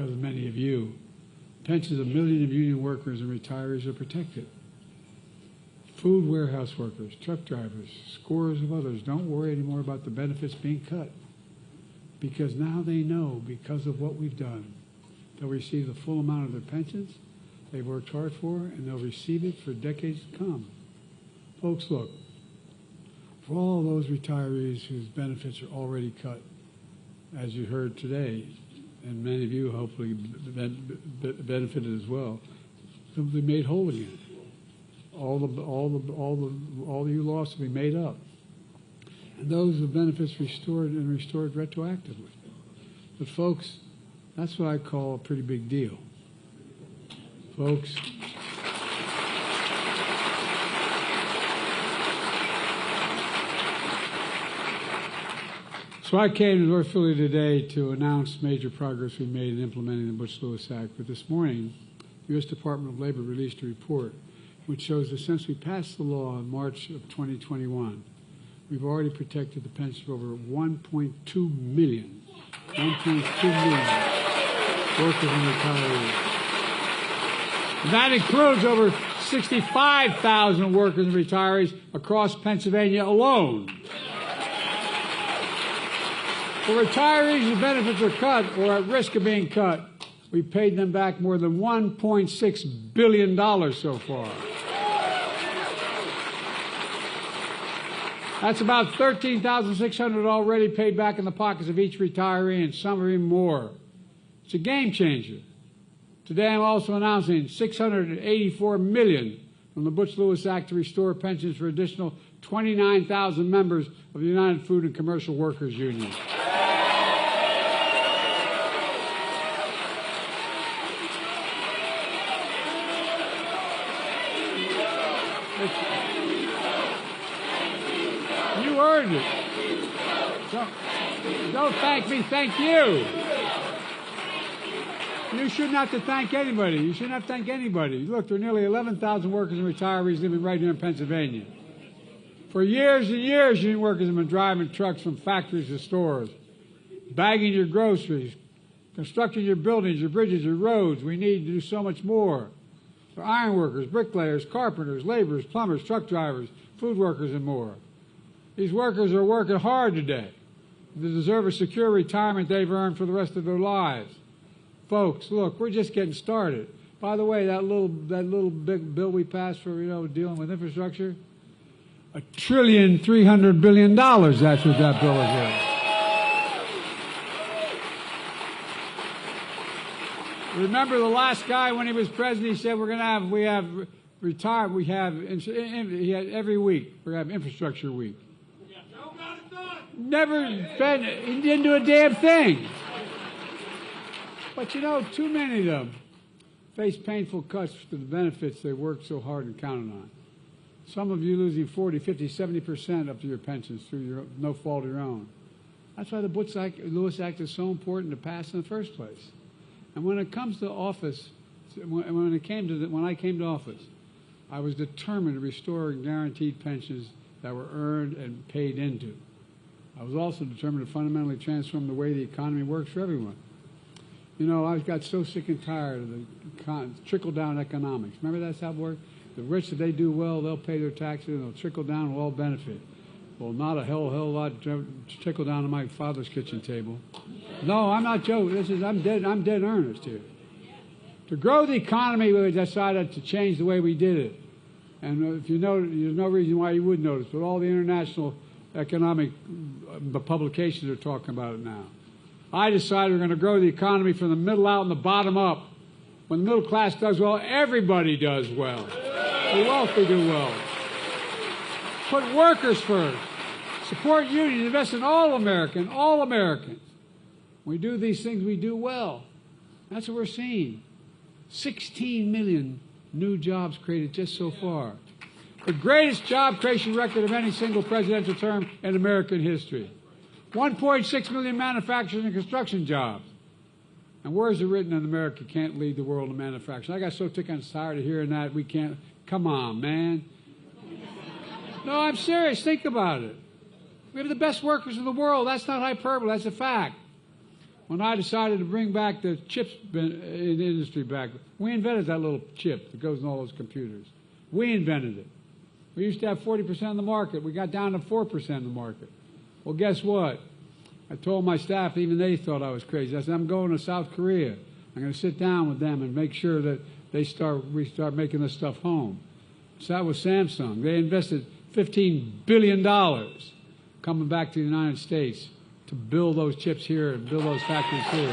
because of many of you. Pensions of millions of union workers and retirees are protected. Food warehouse workers, truck drivers, scores of others don't worry anymore about the benefits being cut, because now they know, because of what we've done, they'll receive the full amount of their pensions they've worked hard for, and they'll receive it for decades to come. Folks, look, for all those retirees whose benefits are already cut, as you heard today, and many of you hopefully benefited as well, they'll be made whole again. All you lost will be made up, and those with benefits restored retroactively. But folks, that's what I call a pretty big deal, folks. So I came to North Philly today to announce major progress we made in implementing the Butch Lewis Act. But this morning, the U.S. Department of Labor released a report which shows that since we passed the law in March of 2021, we've already protected the pensions of over 1.2 million workers and retirees. And that includes over 65,000 workers and retirees across Pennsylvania alone. For retirees whose benefits are cut or at risk of being cut, we paid them back more than $1.6 billion so far. That's about $13,600 already paid back in the pockets of each retiree, and some are even more. It's a game changer. Today I'm also announcing $684 million from the Butch Lewis Act to restore pensions for additional 29,000 members of the United Food and Commercial Workers Union. You earned it. Don't thank me, thank you. You shouldn't have to thank anybody. You shouldn't have to thank anybody. Look, there are nearly 11,000 workers and retirees living right here in Pennsylvania. For years and years, union workers have been driving trucks from factories to stores, bagging your groceries, constructing your buildings, your bridges, your roads. We need to do so much more. For iron workers, bricklayers, carpenters, laborers, plumbers, truck drivers, food workers, and more. These workers are working hard today. They deserve a secure retirement they've earned for the rest of their lives. Folks, look, we're just getting started. By the way, that little big bill we passed for, dealing with infrastructure, $1.3 trillion. That's what that bill is worth. Remember the last guy when he was president, he said he had every week, we're going to have infrastructure week. Never been, he didn't do a damn thing. But too many of them face painful cuts to the benefits they worked so hard and counted on. Some of you losing 40, 50, 70% up to your pensions through no fault of your own. That's why the Butch Lewis Act is so important to pass in the first place. And when it comes to office, when I came to office, I was determined to restore guaranteed pensions that were earned and paid into. I was also determined to fundamentally transform the way the economy works for everyone. I got so sick and tired of the trickle-down economics. Remember that's how it worked? The rich, if they do well, they'll pay their taxes and they'll trickle down and we'll all benefit. Well, not a hell lot trickle down to my father's kitchen table. No, I'm not joking. I'm dead earnest here. To grow the economy, we decided to change the way we did it. And if you know, there's no reason why you would notice, but all the international economic publications are talking about it now. I decided we're going to grow the economy from the middle out and the bottom up. When the middle class does well, everybody does well. The wealthy do well. Put workers first. Support unions. Invest in all Americans. When we do these things, we do well. That's what we're seeing. 16 million new jobs created just so far. The greatest job creation record of any single presidential term in American history. 1.6 million manufacturing and construction jobs. And where is it written in America can't lead the world in manufacturing? I got so sick and tired of hearing that we can't. Come on, man. No, I'm serious. Think about it. We have the best workers in the world. That's not hyperbole. That's a fact. When I decided to bring back the chips industry back, we invented that little chip that goes in all those computers. We invented it. We used to have 40% of the market. We got down to 4% of the market. Well, guess what? I told my staff, even they thought I was crazy. I said, I'm going to South Korea. I'm going to sit down with them and make sure that we start making this stuff home. So that was Samsung. They invested $15 billion coming back to the United States to build those chips here and build those factories here.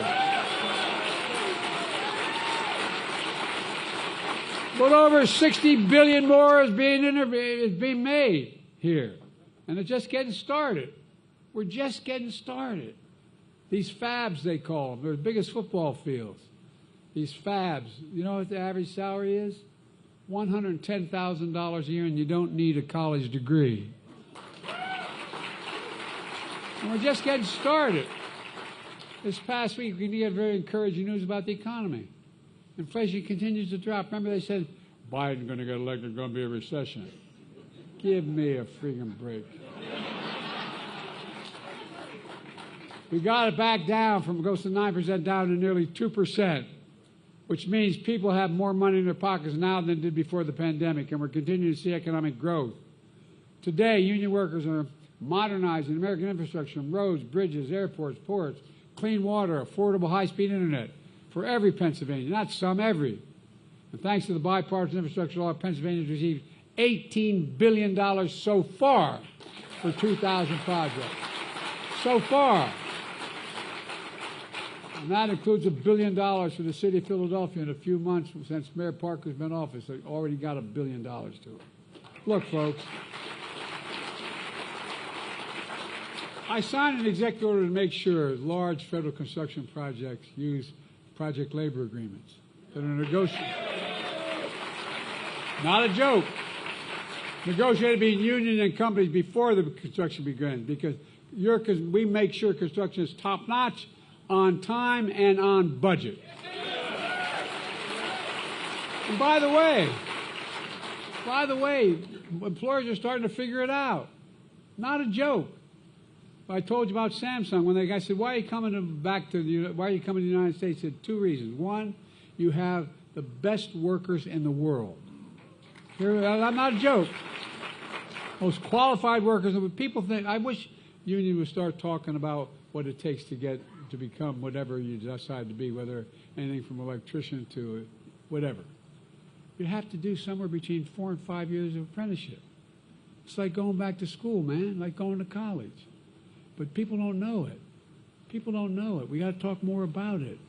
But over 60 billion more is being made here. And it's just getting started. We're just getting started. These fabs, they call them, they're the biggest football fields. These fabs, you know what the average salary is? $110,000 a year, and you don't need a college degree. And we're just getting started. This past week, we had very encouraging news about the economy. Inflation continues to drop. Remember they said, Biden's going to get elected, going to be a recession. Give me a freaking break. We got it back down from goes to 9% down to nearly 2%, which means people have more money in their pockets now than did before the pandemic, and we're continuing to see economic growth. Today, union workers are modernizing American infrastructure, roads, bridges, airports, ports, clean water, affordable high-speed internet for every Pennsylvanian, not some, every. And thanks to the bipartisan infrastructure law, Pennsylvania has received $18 billion so far for 2,000 projects. So far. And that includes $1 billion for the city of Philadelphia in a few months since Mayor Parker's been in office. They already got $1 billion to it. Look, folks, I signed an executive order to make sure large federal construction projects use project labor agreements that are negotiated. Not a joke. Negotiated between union and companies before the construction begins, because we make sure construction is top-notch, on time, and on budget. And by the way, employers are starting to figure it out. Not a joke. I told you about Samsung. When the guy said, why are you coming to the United States? He said 2 reasons. One, you have the best workers in the world. I'm not a joke. Most qualified workers. People think, I wish union would start talking about what it takes to become whatever you decide to be, whether anything from electrician to whatever. You have to do somewhere between 4 and 5 years of apprenticeship. It's like going back to school, man, like going to college. But people don't know it. People don't know it. We got to talk more about it,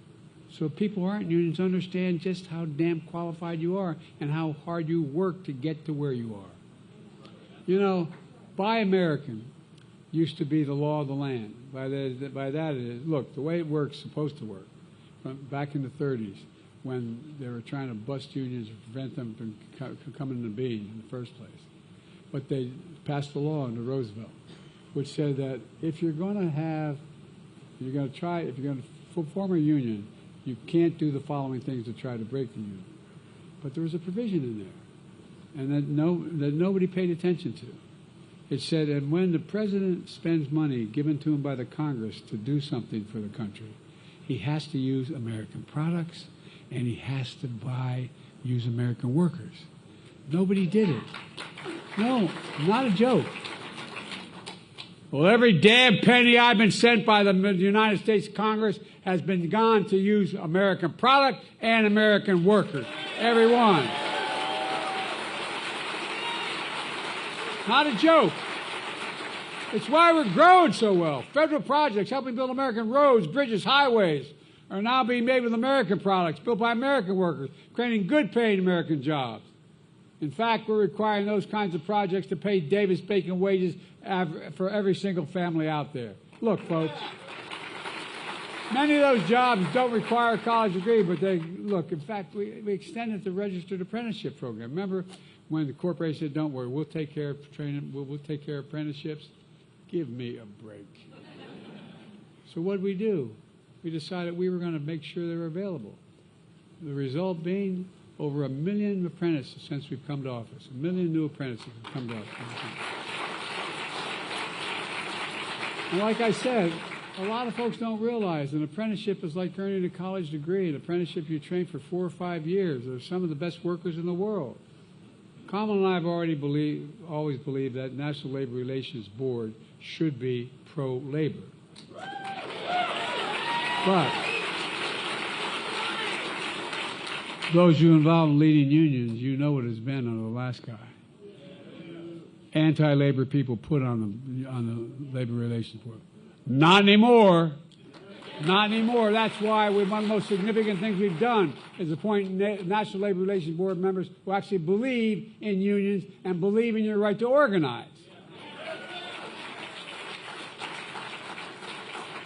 so people who aren't in unions understand just how damn qualified you are and how hard you work to get to where you are. You know, Buy American used to be the law of the land. By that it is, look, the way it works, supposed to work, back in the 30s when they were trying to bust unions and prevent them from coming to be in the first place. But they passed a law under Roosevelt, which said that if you're going to form a union, you can't do the following things to try to break the union. But there was a provision in there, and that nobody paid attention to. It said, and when the president spends money given to him by the Congress to do something for the country, he has to use American products, and he has to use American workers. Nobody did it. No, not a joke. Well, every damn penny I've been sent by the United States Congress has been gone to use American product and American workers. Every one. Not a joke. It's why we're growing so well. Federal projects helping build American roads, bridges, highways are now being made with American products, built by American workers, creating good-paying American jobs. In fact, we're requiring those kinds of projects to pay Davis-Bacon wages for every single family out there. Look, folks, many of those jobs don't require a college degree, but in fact, we extended the registered apprenticeship program. Remember when the corporation said, don't worry, we'll take care of training, we'll take care of apprenticeships? Give me a break. So what did we do? We decided we were going to make sure they were available. The result being over 1 million apprentices since we've come to office. 1 million new apprentices have come to office. And like I said, A lot of folks don't realize an apprenticeship is like earning a college degree. An apprenticeship, you train for 4 or 5 years. They're some of the best workers in the world. Kamal and I have always believed that National Labor Relations Board should be pro-labor. But those of you involved in leading unions, you know what it's been under the last guy. Anti-labor people put on the Labor Relations Board. Not anymore. Not anymore. That's why one of the most significant things we've done is appoint National Labor Relations Board members who actually believe in unions and believe in your right to organize.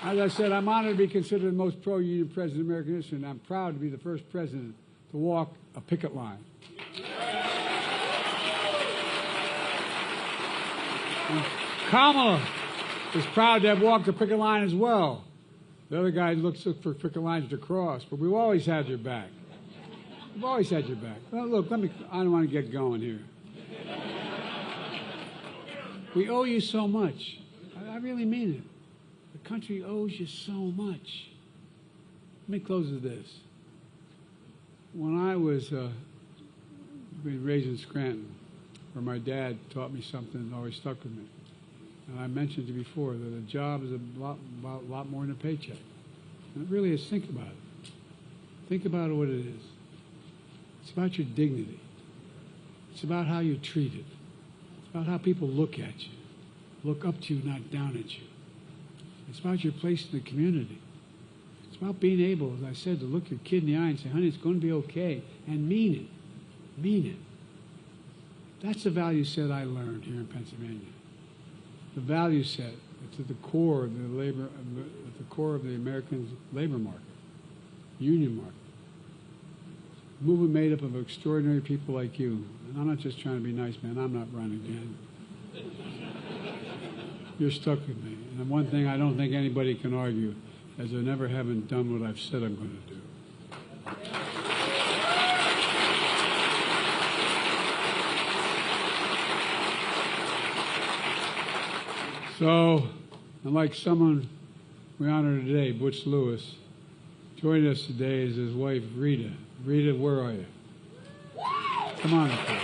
As I said, I'm honored to be considered the most pro-union president in American history, and I'm proud to be the first president to walk a picket line. And Kamala is proud to have walked the picket line as well. The other guys look for picket lines to cross, but we've always had your back. We've always had your back. Well, look, I don't want to get going here. We owe you so much. I really mean it. The country owes you so much. Let me close with this. When I was raised in Scranton, where my dad taught me something that always stuck with me. And I mentioned to you before that a job is a lot more than a paycheck. And it really is. Think about it. Think about what it is. It's about your dignity. It's about how you're treated. It's about how people look at you, look up to you, not down at you. It's about your place in the community. It's about being able, as I said, to look your kid in the eye and say, honey, it's going to be okay, and mean it. Mean it. That's the value set I learned here in Pennsylvania. The value set that's at the core of the American labor market, union market. A movement made up of extraordinary people like you. And I'm not just trying to be nice, man. I'm not running again. You're stuck with me. And one thing I don't think anybody can argue is I never haven't done what I've said I'm going to do. So, and like someone we honor today, Butch Lewis, joining us today is his wife, Rita. Rita, where are you? Come on up here.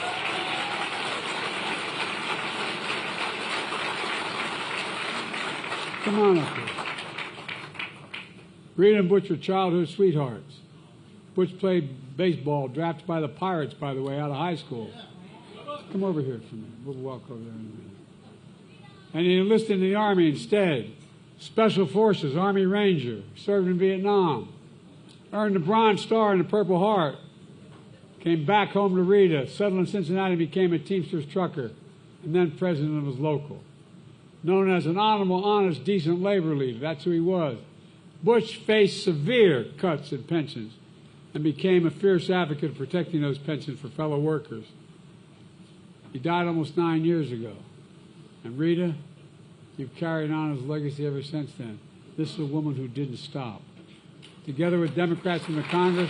Come on up here. Rita and Butch are childhood sweethearts. Butch played baseball, drafted by the Pirates, by the way, out of high school. Come over here for me. We'll walk over there in a minute. And he enlisted in the Army instead. Special Forces, Army Ranger, served in Vietnam. Earned the Bronze Star and the Purple Heart. Came back home to Rita, settled in Cincinnati, became a Teamsters trucker, and then president of his local. Known as an honorable, honest, decent labor leader. That's who he was. Butch faced severe cuts in pensions and became a fierce advocate of protecting those pensions for fellow workers. He died almost 9 years ago. And Rita, you've carried on his legacy ever since then. This is a woman who didn't stop. Together with Democrats in the Congress,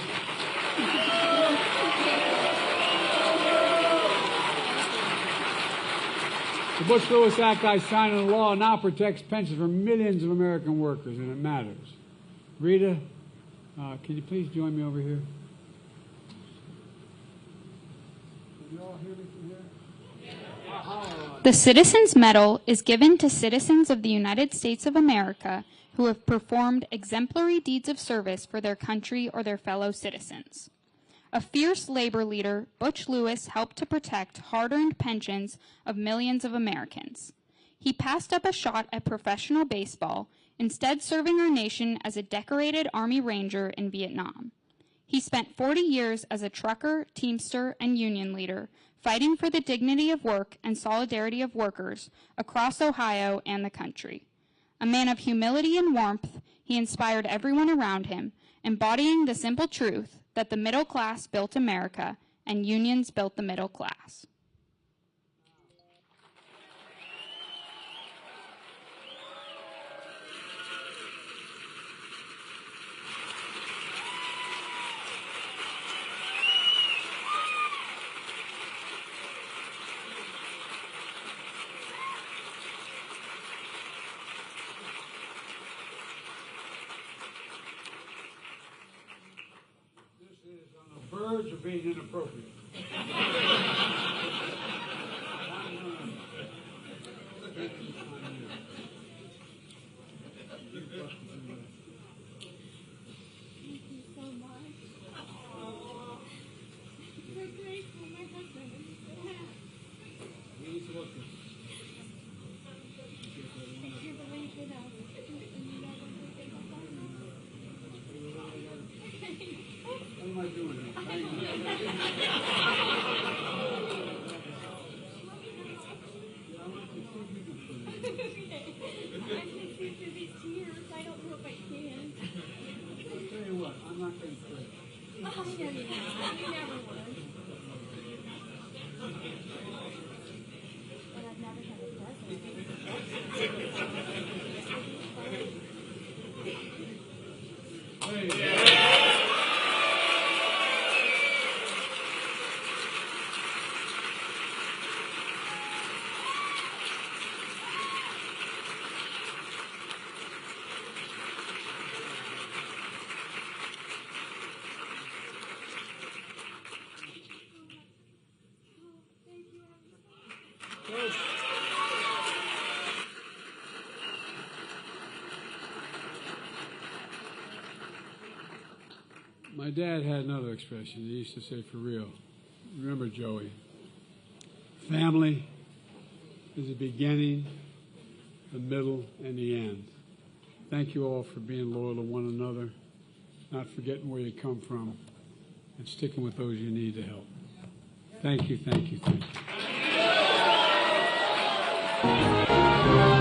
the Butch Lewis Act I signed into law now protects pensions for millions of American workers, and it matters. Rita, can you please join me over here? Can you all hear me from here? The Citizens Medal is given to citizens of the United States of America who have performed exemplary deeds of service for their country or their fellow citizens. A fierce labor leader, Butch Lewis helped to protect hard-earned pensions of millions of Americans. He passed up a shot at professional baseball, instead serving our nation as a decorated Army Ranger in Vietnam. He spent 40 years as a trucker, teamster, and union leader, fighting for the dignity of work and solidarity of workers across Ohio and the country. A man of humility and warmth, he inspired everyone around him, embodying the simple truth that the middle class built America and unions built the middle class. verge of being inappropriate. What am I doing here? Hang on. I don't know if I can. I'll tell you what, I'm not going to quit. Oh, you never would. But I've never had a present. My dad had another expression. He used to say, for real, remember, Joey, family is the beginning, the middle, and the end. Thank you all for being loyal to one another, not forgetting where you come from, and sticking with those you need to help. Thank you, thank you, thank you.